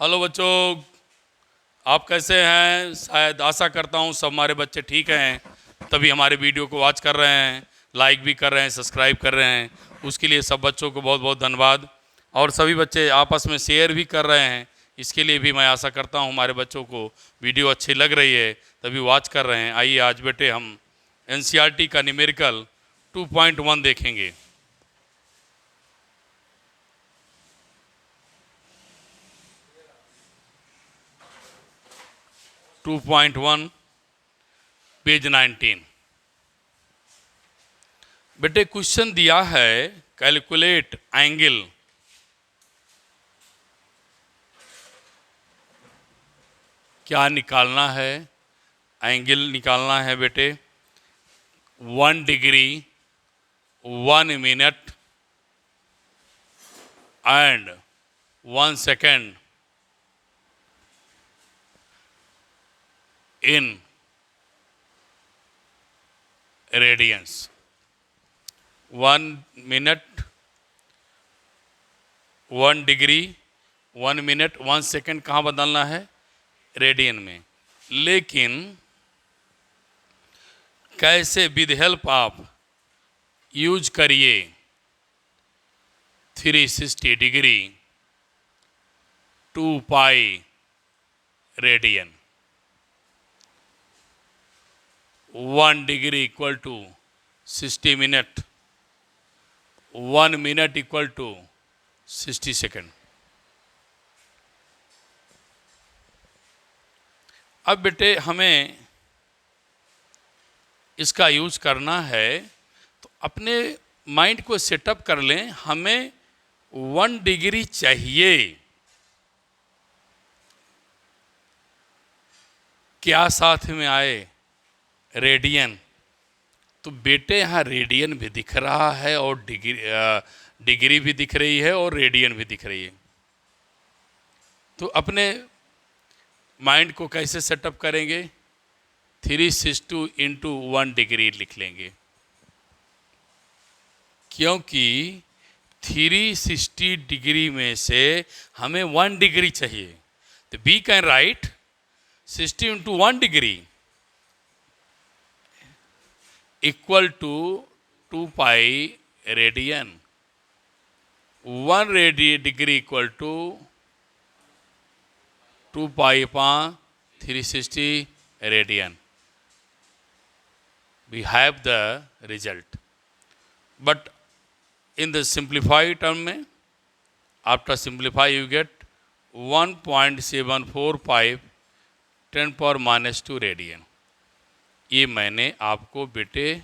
Hello बच्चों, आप कैसे हैं? शायद आशा करता हूँ सब हमारे बच्चे ठीक हैं, तभी हमारे वीडियो को वॉच कर रहे हैं, लाइक भी कर रहे हैं, सब्सक्राइब कर रहे हैं। उसके लिए सब बच्चों को बहुत बहुत धन्यवाद। और सभी बच्चे आपस में शेयर भी कर रहे हैं, इसके लिए भी मैं आशा करता हूँ हमारे बच्चों को वीडियो अच्छी लग रही है, तभी वॉच कर रहे हैं। आइए आज बेटे हम एनसीईआरटी का न्यूमेरिकल 2.1 देखेंगे। 2.1 पेज 19। बेटे क्वेश्चन दिया है कैलकुलेट एंगल। क्या निकालना है? एंगल निकालना है बेटे। 1 degree 1 minute and 1 second in radiance. 1 minute 1 degree 1 minute 1 second कहाँ बदलना है? रेडियन में। लेकिन कैसे? विद हेल्प ऑफ यूज करिए 360 degree 2 pi radian. 1 degree equal to 60 minute, 1 minute equal to 60 second. अब बेटे हमें इसका यूज करना है, तो अपने माइंड को सेटअप कर लें। हमें 1 डिग्री चाहिए, क्या साथ में आए? रेडियन। तो बेटे यहाँ रेडियन भी दिख रहा है और डिग्री भी दिख रही है और रेडियन भी दिख रही है। तो अपने माइंड को कैसे सेटअप करेंगे? 360 इंटू 1 डिग्री लिख लेंगे, क्योंकि 360 डिग्री में से हमें 1 डिग्री चाहिए। तो we can write 60 into 1 degree equal to 2 pi radian. 1 degree equal to 2 pi upon 360 radian. We have the result. But in the simplified term में, after simplify you get 1.745 10⁻² radian. ये मैंने आपको बेटे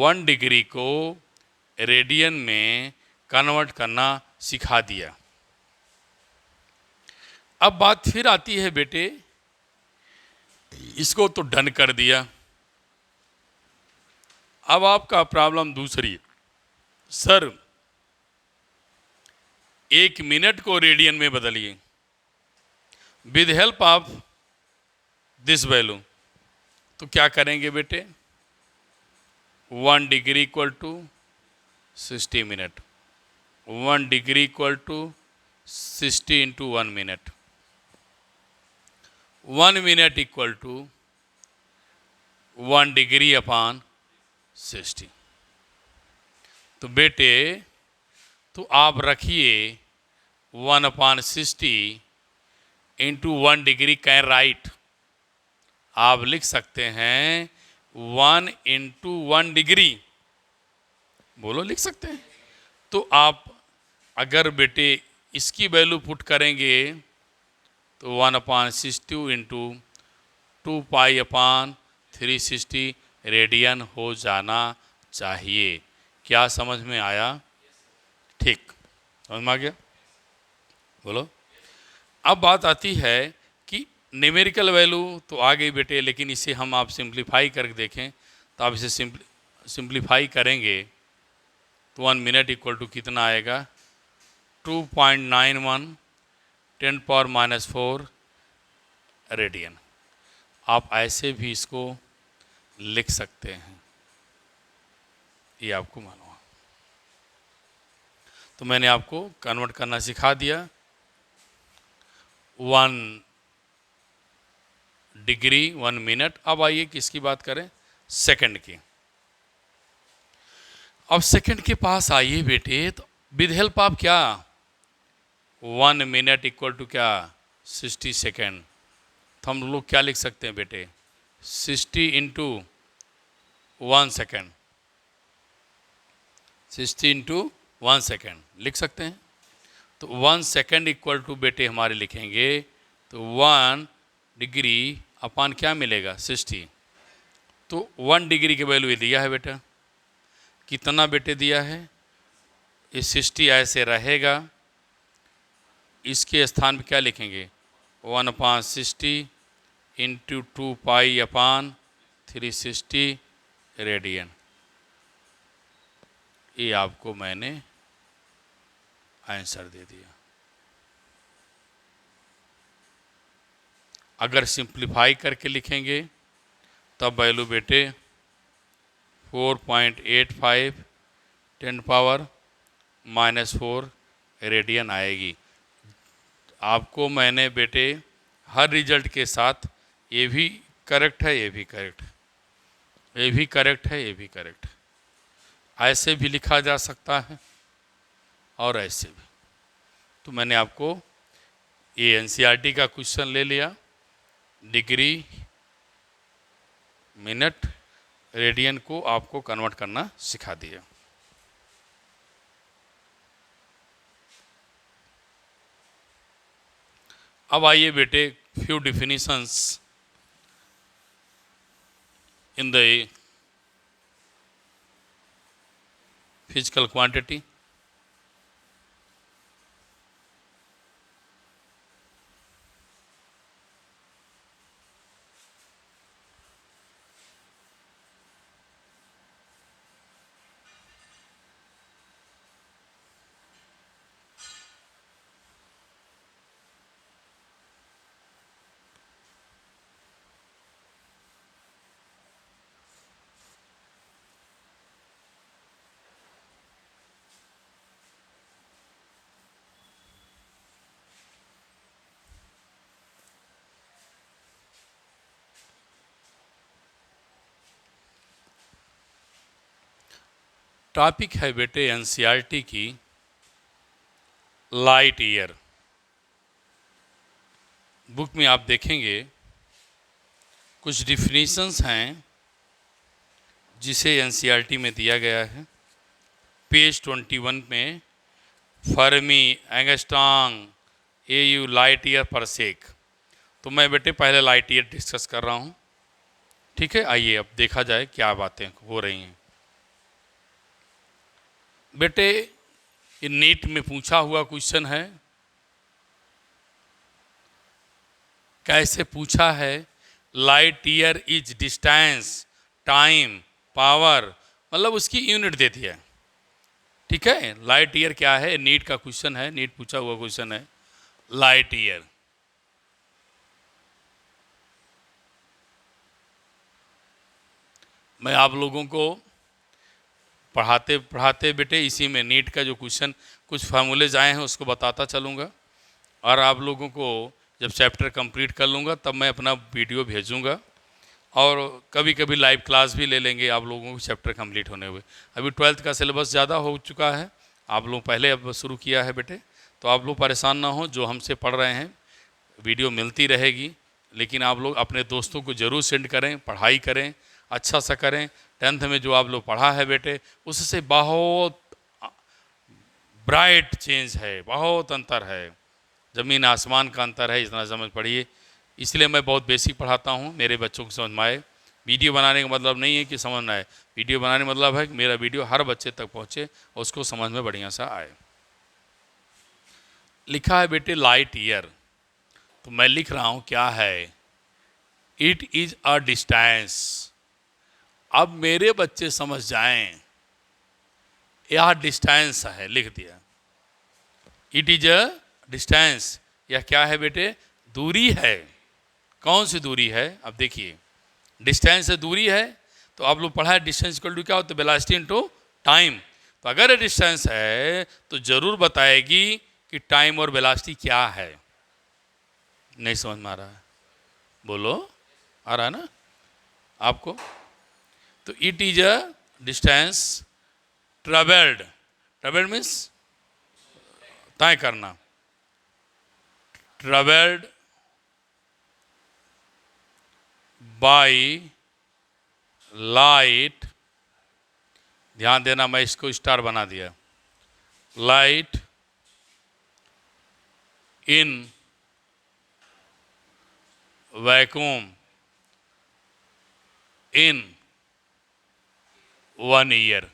1 डिग्री को radian में convert करना सिखा दिया। अब बात फिर आती है बेटे, इसको तो डन कर दिया। अब आपका प्रॉब्लम दूसरी, सर 1 मिनट को रेडियन में बदलिए with help of this value. तो क्या करेंगे बेटे? 1 degree equal to 60 minute, 1 degree equal to 60 into 1 minute, 1 minute equal to 1 degree upon 60। तो बेटे तो आप रखिए 1/60 इंटू 1 डिग्री कैन राइट। आप लिख सकते हैं 1 इंटू 1 डिग्री। बोलो, लिख सकते हैं। तो आप अगर बेटे इसकी वैल्यू पुट करेंगे तो 1/60 इंटू 2 पाई अपॉन 360 रेडियन हो जाना चाहिए। क्या समझ में आया? ठीक, समझ में आ गया? बोलो। अब बात आती है कि न्यूमेरिकल वैल्यू तो आ गई बेटे, लेकिन इसे हम आप सिंप्लीफाई करके देखें। तो आप इसे सिंप्लीफाई करेंगे तो 1 मिनट इक्वल टू कितना आएगा? 2.91 10⁻⁴ रेडियन। आप ऐसे भी इसको लिख सकते हैं, ये आपको मालूम है। तो मैंने आपको कन्वर्ट करना सिखा दिया। 1 डिग्री 1 मिनट। अब आइए किसकी बात करें, सेकंड की। अब सेकंड के पास आइए बेटे, तो विद हेल्प आप क्या, 1 मिनट इक्वल टू क्या, 60 सेकेंड। तो हम लोग क्या लिख सकते हैं बेटे, 60 इंटू 1 सेकेंड, 60 इंटू 1 सेकेंड लिख सकते हैं। तो 1 सेकेंड इक्वल टू बेटे हमारे लिखेंगे तो 1 डिग्री अपान क्या मिलेगा, 60। तो 1 डिग्री की वैल्यू दिया है बेटा, कितना बेटे दिया है, ये 60 ऐसे रहेगा, इसके स्थान पे क्या लिखेंगे, 1/60 इंटू 2 पाई अपान 360 रेडियन। ये आपको मैंने आंसर दे दिया। अगर सिंप्लीफाई करके लिखेंगे तब वैल्यू बेटे 4.85 10⁻⁻⁴ रेडियन आएगी। आपको मैंने बेटे हर रिजल्ट के साथ ये भी करेक्ट है, ये भी करेक्ट है, ये भी करेक्ट है, ये भी करेक्ट है, ऐसे भी लिखा जा सकता है और ऐसे भी। तो मैंने आपको ये एनसीईआरटी का क्वेश्चन ले लिया, डिग्री मिनट रेडियन को आपको कन्वर्ट करना सिखा दिया। अब आइए बेटे few definitions in the physical quantity. Topic है बेटे एनसीईआरटी की लाइट ईयर। बुक में आप देखेंगे कुछ डिफिनीशंस हैं जिसे एनसीईआरटी में दिया गया है। पेज 21 में Fermi, angstrom, AU light year पर सेक। तो मैं बेटे पहले लाइट ईयर डिस्कस कर रहा हूँ, ठीक है। आइए अब देखा जाए क्या बातें हो रही हैं। बेटे ये नीट में पूछा हुआ क्वेश्चन है। कैसे पूछा है, light year is distance, time, power, मतलब उसकी यूनिट दे दिया है, ठीक है। लाइट ईयर क्या है, नीट का क्वेश्चन है, नीट पूछा हुआ क्वेश्चन है लाइट ईयर। मैं आप लोगों को पढ़ाते पढ़ाते बेटे इसी में नीट का जो क्वेश्चन कुछ फार्मूलेज आए हैं उसको बताता चलूँगा, और आप लोगों को जब चैप्टर कंप्लीट कर लूँगा तब मैं अपना वीडियो भेजूँगा, और कभी कभी लाइव क्लास भी ले लेंगे आप लोगों को चैप्टर कंप्लीट होने हुए। अभी 12th का सिलेबस ज़्यादा हो चुका है, आप लोग पहले अब शुरू किया है बेटे, तो आप लोग परेशान ना हो। जो हमसे पढ़ रहे हैं वीडियो मिलती रहेगी, लेकिन आप लोग अपने दोस्तों को ज़रूर सेंड करें, पढ़ाई करें, अच्छा सा करें। 10th में जो आप लोग पढ़ा है बेटे उससे बहुत ब्राइट चेंज है, बहुत अंतर है, ज़मीन आसमान का अंतर है, इतना समझ पढ़िए। इसलिए मैं बहुत बेसिक पढ़ाता हूँ, मेरे बच्चों को समझ में आए। वीडियो बनाने का मतलब नहीं है कि समझ में आए, वीडियो बनाने का मतलब है कि मेरा वीडियो हर बच्चे तक पहुँचे और उसको समझ में बढ़िया सा आए। लिखा है बेटे लाइट ईयर, तो मैं लिख रहा हूँ क्या है, इट इज़ अ डिस्टेंस। अब मेरे बच्चे समझ जाएं, यह डिस्टेंस है, लिख दिया। इट इज अ डिस्टेंस, यह क्या है बेटे, दूरी है। कौन सी दूरी है, अब देखिए डिस्टेंस से दूरी है, तो आप लोग पढ़ा है डिस्टेंस इक्वल टू क्या होता है, वेलोसिटी इनटू टाइम। तो अगर ये डिस्टेंस है तो जरूर बताएगी कि टाइम और वेलोसिटी क्या है। नहीं समझ में आ रहा है? बोलो, आ रहा है ना आपको? तो it is a distance travelled. Travelled means तय करना। ट्रेवल्ड बाय लाइट, ध्यान देना मैं इसको स्टार बना दिया, light in vacuum in 1 year.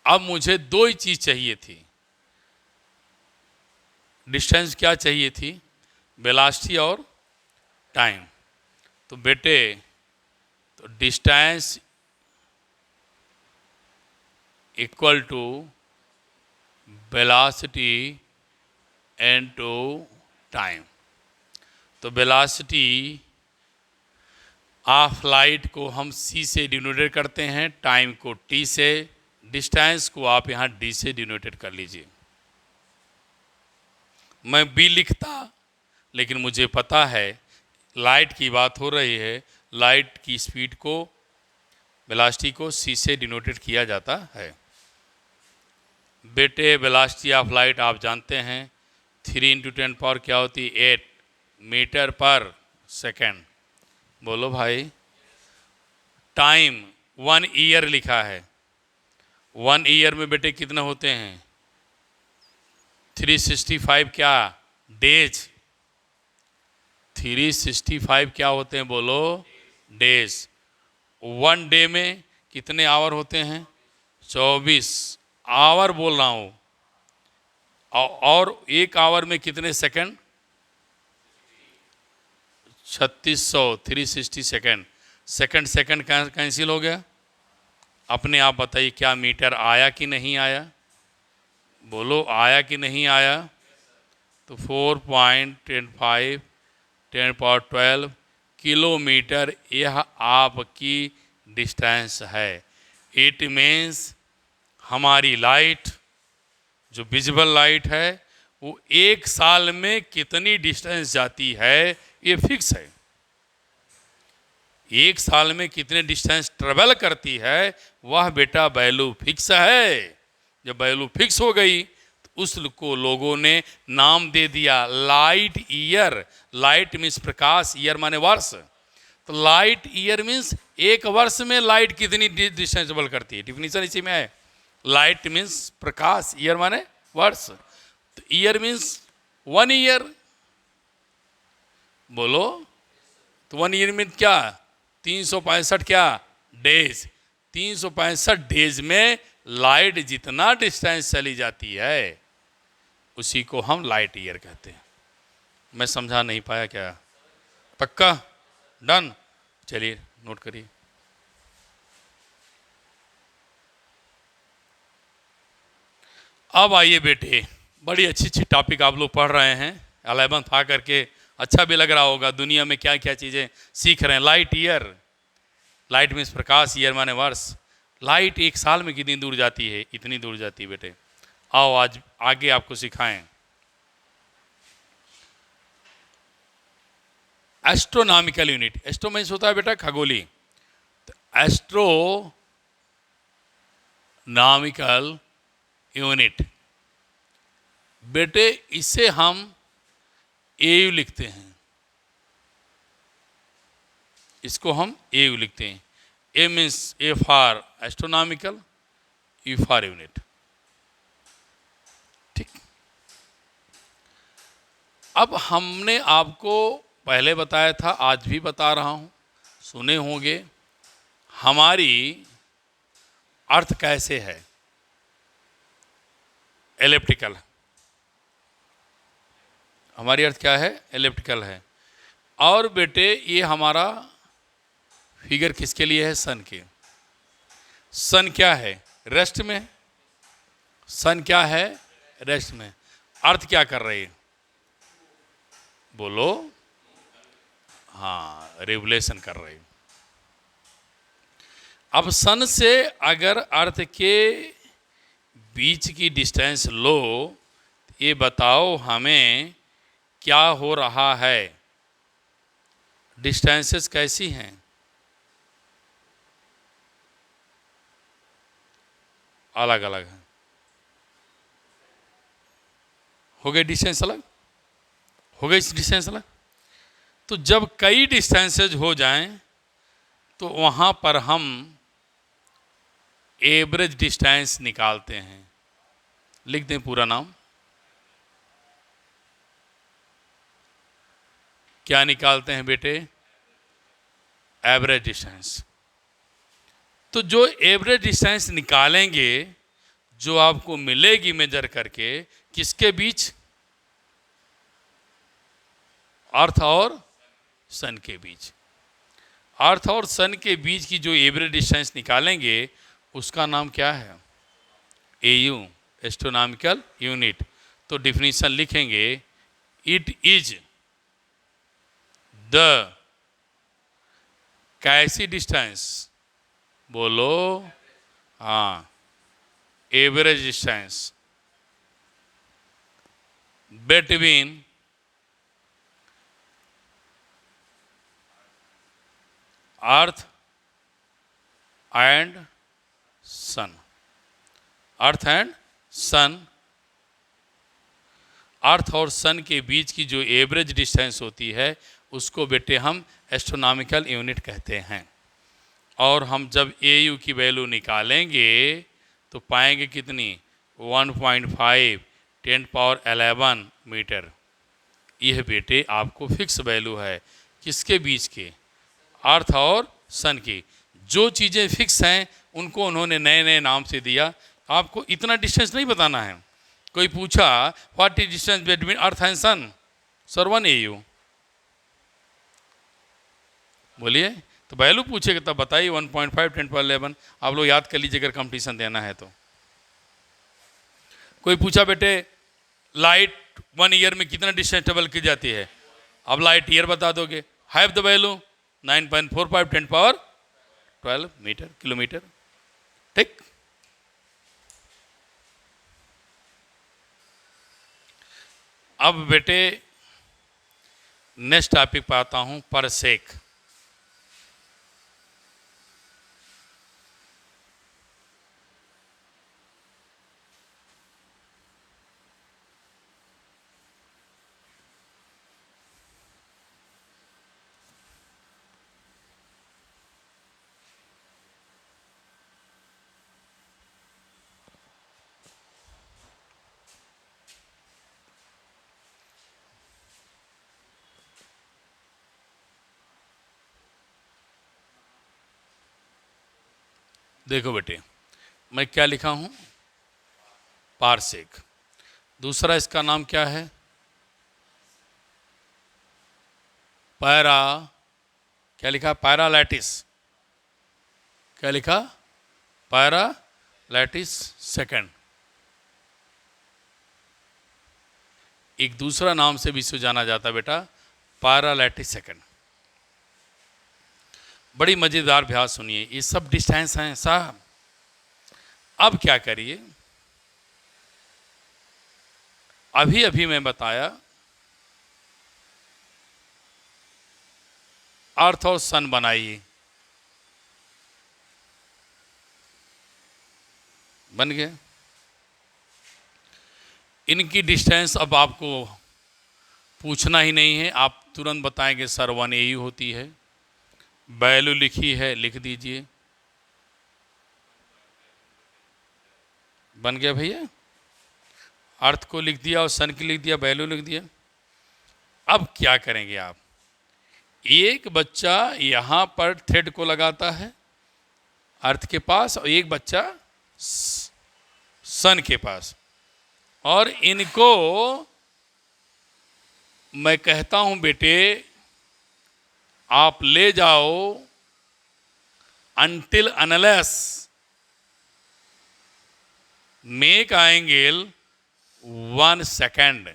अब मुझे दो ही चीज चाहिए थी। डिस्टेंस क्या चाहिए थी? वेलोसिटी और टाइम। तो बेटे, तो distance equal to velocity into time. तो वेलोसिटी ऑफ लाइट को हम c से डिनोटेड करते हैं, टाइम को t से, डिस्टेंस को आप यहाँ d से डिनोटेड कर लीजिए। मैं b लिखता, लेकिन मुझे पता है लाइट की बात हो रही है, लाइट की स्पीड को, वेलोसिटी को c से डिनोटेड किया जाता है। बेटे, वेलोसिटी ऑफ लाइट आप जानते हैं 3 × 10 पावर क्या होती है? 8 मीटर पर सेकेंड। बोलो भाई। टाइम 1 ईयर लिखा है। 1 ईयर में बेटे कितने होते हैं? 365 क्या डेज? 365 क्या होते हैं? बोलो, डेज। 1 डे में कितने आवर होते हैं? 24 आवर बोल रहा हूँ। और 1 आवर में कितने second? 3600, 360 second. Second second cancel हो गया। अपने आप बताइए, क्या मीटर आया कि नहीं आया? बोलो, आया कि नहीं आया? तो 4.105 10⁻12 किलोमीटर यह आपकी डिस्टेंस है। इट मीन्स हमारी लाइट, जो विजिबल लाइट है, वो 1 साल में कितनी डिस्टेंस जाती है ये फिक्स है। 1 साल में कितने डिस्टेंस ट्रेवल करती है वह बेटा वैल्यू फिक्स है। जब वैल्यू फिक्स हो गई तो उसको लोगों ने नाम दे दिया लाइट ईयर। लाइट मीन्स प्रकाश, ईयर माने वर्ष। तो लाइट ईयर मीन्स 1 वर्ष में लाइट कितनी डिस्टेंस ट्रेवल करती है, डिफिनीशन इसी में है। लाइट मीन्स प्रकाश, ईयर माने वर्ष। तो ईयर मीन्स 1 ईयर। बोलो, तो 1 ईयर में क्या? 365 क्या डेज? 365 डेज में लाइट जितना डिस्टेंस चली जाती है उसी को हम लाइट ईयर कहते हैं। मैं समझा नहीं पाया क्या? पक्का? डन? चलिए नोट करिए। अब आइए बेटे, बड़ी अच्छी अच्छी टॉपिक आप लोग पढ़ रहे हैं। 11th आ करके अच्छा भी लग रहा होगा, दुनिया में क्या क्या चीज़ें सीख रहे हैं। लाइट ईयर, लाइट मीन्स प्रकाश, ईयर माने वर्ष। लाइट 1 साल में कितनी दूर जाती है? इतनी दूर जाती है बेटे। आओ आज आगे आपको सिखाएं। Astronomical unit. एस्ट्रो मीन्स होता है बेटा खगोली। तो एस्ट्रोनॉमिकल यूनिट बेटे, इसे हम एयू लिखते हैं। इसको हम एयू लिखते हैं। A means A for astronomical, U for unit. ठीक। अब हमने आपको पहले बताया था, आज भी बता रहा हूं, सुने होंगे, हमारी अर्थ कैसे है? एलिप्टिकल। हमारी अर्थ क्या है? एलिप्टिकल है। और बेटे ये हमारा फिगर किसके लिए है? सन के। सन क्या है? रेस्ट में। सन क्या है? रेस्ट में। अर्थ क्या कर रही है? बोलो। हाँ, रेवुलेशन कर रही है। अब सन से अगर अर्थ के बीच की डिस्टेंस लो, ये बताओ हमें क्या हो रहा है, डिस्टेंसेस कैसी हैं, अलग अलग हैं। हो गए डिस्टेंस अलग, हो गई डिस्टेंस अलग। तो जब कई डिस्टेंसेज हो जाएं तो वहाँ पर हम एवरेज डिस्टेंस निकालते हैं। लिख दें पूरा नाम, क्या निकालते हैं बेटे, एवरेज डिस्टेंस। तो जो एवरेज डिस्टेंस निकालेंगे, जो आपको मिलेगी मेजर करके, किसके बीच, अर्थ और सन के बीच। अर्थ और सन के बीच की जो एवरेज डिस्टेंस निकालेंगे उसका नाम क्या है, एयू, एस्ट्रोनॉमिकल यूनिट। तो डिफिनीशन लिखेंगे, इट इज द, कैसी डिस्टेंस, बोलो, हाँ, average distance between earth and sun. Earth and sun, earth और सन के बीच की जो एवरेज डिस्टेंस होती है उसको बेटे हम एस्ट्रोनॉमिकल यूनिट कहते हैं। और हम जब एयू की वैल्यू निकालेंगे तो पाएंगे कितनी, 1.5 10⁻11 मीटर। यह बेटे आपको फिक्स वैल्यू है, किसके बीच के, अर्थ और सन की। जो चीज़ें फिक्स हैं उनको उन्होंने नए नए नाम से दिया। आपको इतना डिस्टेंस नहीं बताना है। कोई पूछा what is distance between earth and sun, sir 1 AU, बोलिए। तो वैल्यू पूछेगा तब बताइए, 1.5 10⁻11। आप लोग याद कर लीजिए अगर कंपटीशन देना है तो। कोई पूछा बेटे लाइट 1 ईयर में कितना डिस्टेंस ट्रेवल की जाती है, अब लाइट ईयर बता दोगे, have the value 9.45 10⁻12 metre, kilometre, ठीक। अब बेटे नेक्स्ट टॉपिक पे आता हूं, पर सेक। देखो बेटे मैं क्या लिखा हूं, पारसेक। दूसरा इसका नाम क्या है, पैरा, क्या लिखा, पैरालैटिस। क्या लिखा, पैरालैटिस सेकंड। एक दूसरा नाम से भी इसे जाना जाता बेटा, पैरालैटिस सेकंड। बड़ी मजेदार अभ्यास सुनिए, ये सब डिस्टेंस हैं साहब। अब क्या करिए, अभी अभी मैं बताया अर्थ और सन बनाइए, बन गया। इनकी डिस्टेंस अब आपको पूछना ही नहीं है, आप तुरंत बताएंगे सर 1 AU होती है। वैल्यू लिखी है, लिख दीजिए, बन गया भैया। अर्थ को लिख दिया और सन की लिख दिया, वैल्यू लिख दिया। अब क्या करेंगे आप, एक बच्चा यहाँ पर थ्रेड को लगाता है अर्थ के पास और एक बच्चा सन के पास, और इनको मैं कहता हूं बेटे आप ले जाओ until unless make angle 1 second.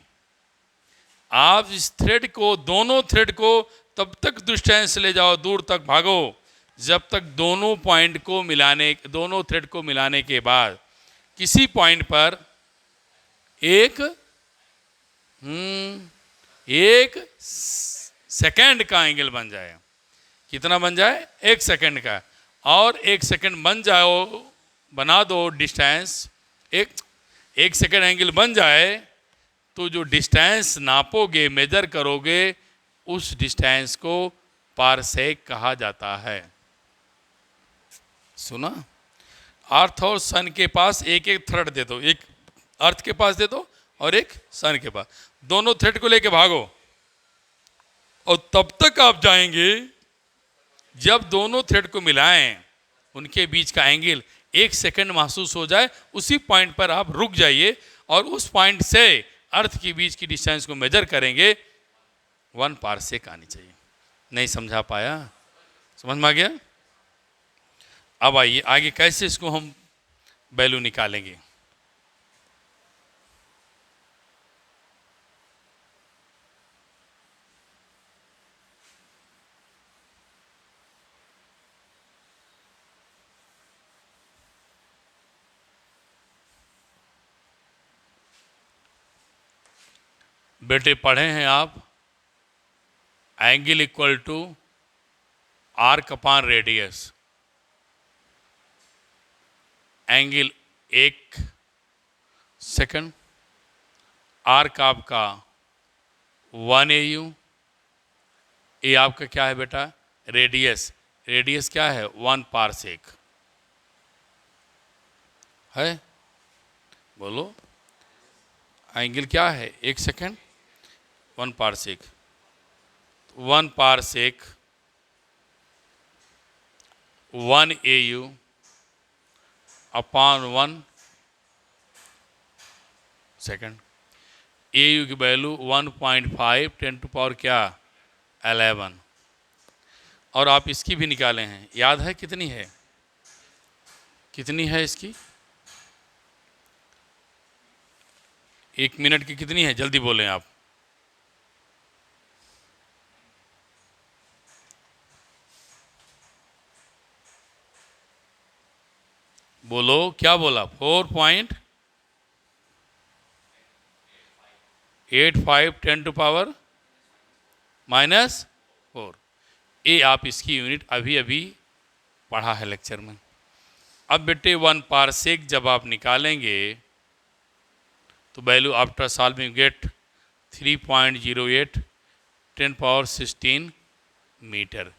आप इस थ्रेड को, दोनों थ्रेड को तब तक डिस्टेंस ले जाओ, दूर तक भागो, जब तक दोनों पॉइंट को मिलाने, दोनों थ्रेड को मिलाने के बाद किसी पॉइंट पर एक 1 सेकंड का एंगल बन जाए। कितना बन जाए? 1 सेकंड का। और 1 सेकंड बन जाओ, बना दो डिस्टेंस, एक सेकंड एंगल बन जाए तो जो डिस्टेंस नापोगे, मेजर करोगे, उस डिस्टेंस को पारसेक कहा जाता है। सुना? अर्थ और सन के पास एक एक थ्रेड दे दो, एक अर्थ के पास दे दो और एक सन के पास, दोनों थ्रेड को लेके भागो। और तब तक आप जाएंगे जब दोनों थ्रेड को मिलाएं, उनके बीच का एंगल 1 सेकंड महसूस हो जाए। उसी पॉइंट पर आप रुक जाइए और उस पॉइंट से अर्थ के बीच की डिस्टेंस को मेजर करेंगे। 1 पारसेक आनी चाहिए। नहीं समझा पाया? समझ में आ गया? अब आइए आगे कैसे इसको हम वैल्यू निकालेंगे। बेटे पढ़े हैं आप, angle equal to arc upon radius. Angle 1 second, arc आपका 1 AU, ये आपका क्या है बेटा? रेडियस। रेडियस क्या है? 1 पारसेक है। बोलो, एंगल क्या है? 1 सेकंड, 1 पारसेक। 1 पारसेक 1 AU अपान 1 सेकंड। AU की वैल्यू 1.5 10 टू पावर क्या? 11। और आप इसकी भी निकाले हैं, याद है कितनी है? कितनी है इसकी? 1 मिनट की कितनी है? जल्दी बोलें आप। बोलो, क्या बोला? 4.85 10 टू पावर -4। ये आप इसकी यूनिट अभी अभी पढ़ा है लेक्चर में। अब बेटे 1 पारसेक जब आप निकालेंगे तो value after solving get 3.08 10 power 16 metre.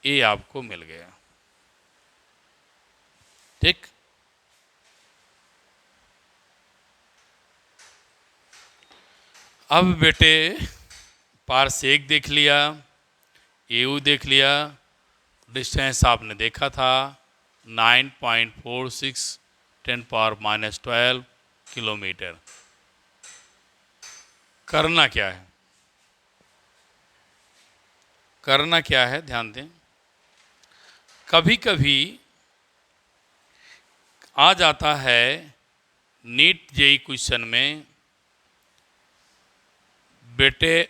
ये आपको मिल गया। ठीक। अब बेटे पारसेक देख लिया, एयू देख लिया, डिस्टेंस आपने देखा था 9.46 10 पावर -12 किलोमीटर। करना क्या है? करना क्या है ध्यान दें। कभी कभी आ जाता है नीट जेई क्वेश्चन में, बेटे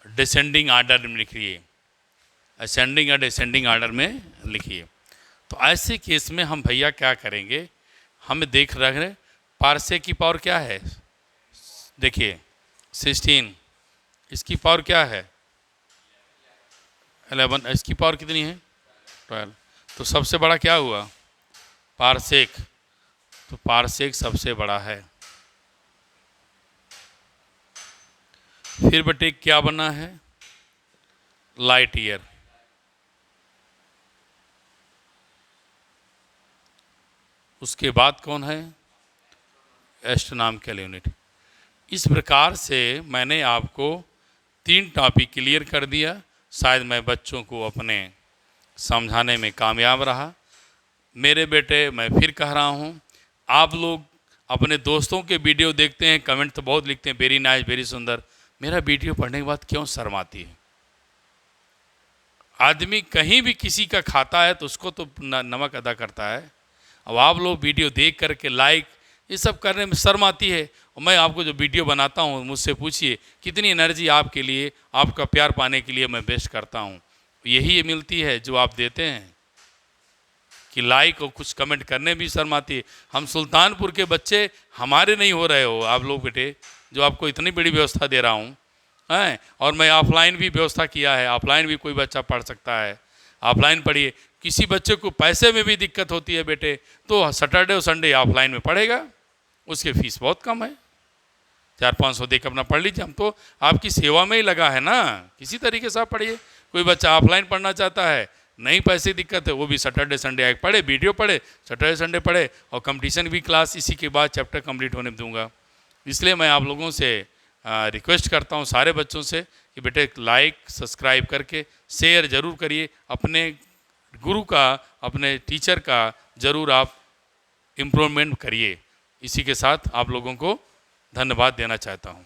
डिसेंडिंग आर्डर में लिखिए, असेंडिंग या डिसेंडिंग आर्डर में लिखिए। तो ऐसे केस में हम भैया क्या करेंगे, हमें देख रहे हैं पारसेक की पावर क्या है? देखिए 16, इसकी पावर क्या है? 11, इसकी पावर कितनी है? 12। तो सबसे बड़ा क्या हुआ? पारसेक। तो पारसेक सबसे बड़ा है। फिर बेटे क्या बना है? Light year. उसके बाद कौन है? Astronomical unit. इस प्रकार से मैंने आपको 3 टॉपिक क्लियर कर दिया। शायद मैं बच्चों को अपने समझाने में कामयाब रहा। मेरे बेटे, मैं फिर कह रहा हूँ, आप लोग अपने दोस्तों के वीडियो देखते हैं, कमेंट तो बहुत लिखते हैं, वेरी नाइस, वेरी सुंदर। मेरा वीडियो पढ़ने के बाद क्यों शर्माती है? आदमी कहीं भी किसी का खाता है तो उसको तो नमक अदा करता है। अब आप लोग वीडियो देख करके लाइक ये सब करने में शर्म आती है। और मैं आपको जो वीडियो बनाता हूँ, मुझसे पूछिए कितनी एनर्जी आपके लिए, आपका प्यार पाने के लिए मैं वेस्ट करता हूँ। यही मिलती है जो आप देते हैं कि लाइक और कुछ कमेंट करने भी शर्म आती है। हम सुल्तानपुर के बच्चे, हमारे नहीं हो रहे हो आप लोग बेटे, जो आपको इतनी बड़ी व्यवस्था दे रहा हूँ हैं, और मैं ऑफलाइन भी व्यवस्था किया है, ऑफलाइन भी कोई बच्चा पढ़ सकता है, ऑफलाइन पढ़िए। किसी बच्चे को पैसे में भी दिक्कत होती है बेटे, तो सैटरडे और संडे ऑफलाइन में पढ़ेगा, उसकी फीस बहुत कम है, 400-500 देकर अपना पढ़ लीजिए। हम तो आपकी सेवा में ही लगा है ना, किसी तरीके से आप पढ़िए। कोई बच्चा ऑफलाइन पढ़ना चाहता है, नहीं पैसे दिक्कत है, वो भी सैटरडे संडे आए पढ़े, वीडियो पढ़े, सैटरडे संडे पढ़े, और कंपटीशन भी क्लास इसी के बाद चैप्टर कंप्लीट होने दूंगा। इसलिए मैं आप लोगों से रिक्वेस्ट करता हूँ, सारे बच्चों से, कि बेटे लाइक सब्सक्राइब करके शेयर ज़रूर करिए, अपने गुरु का, अपने टीचर का ज़रूर आप इम्प्रूवमेंट करिए। इसी के साथ आप लोगों को धन्यवाद देना चाहता हूँ।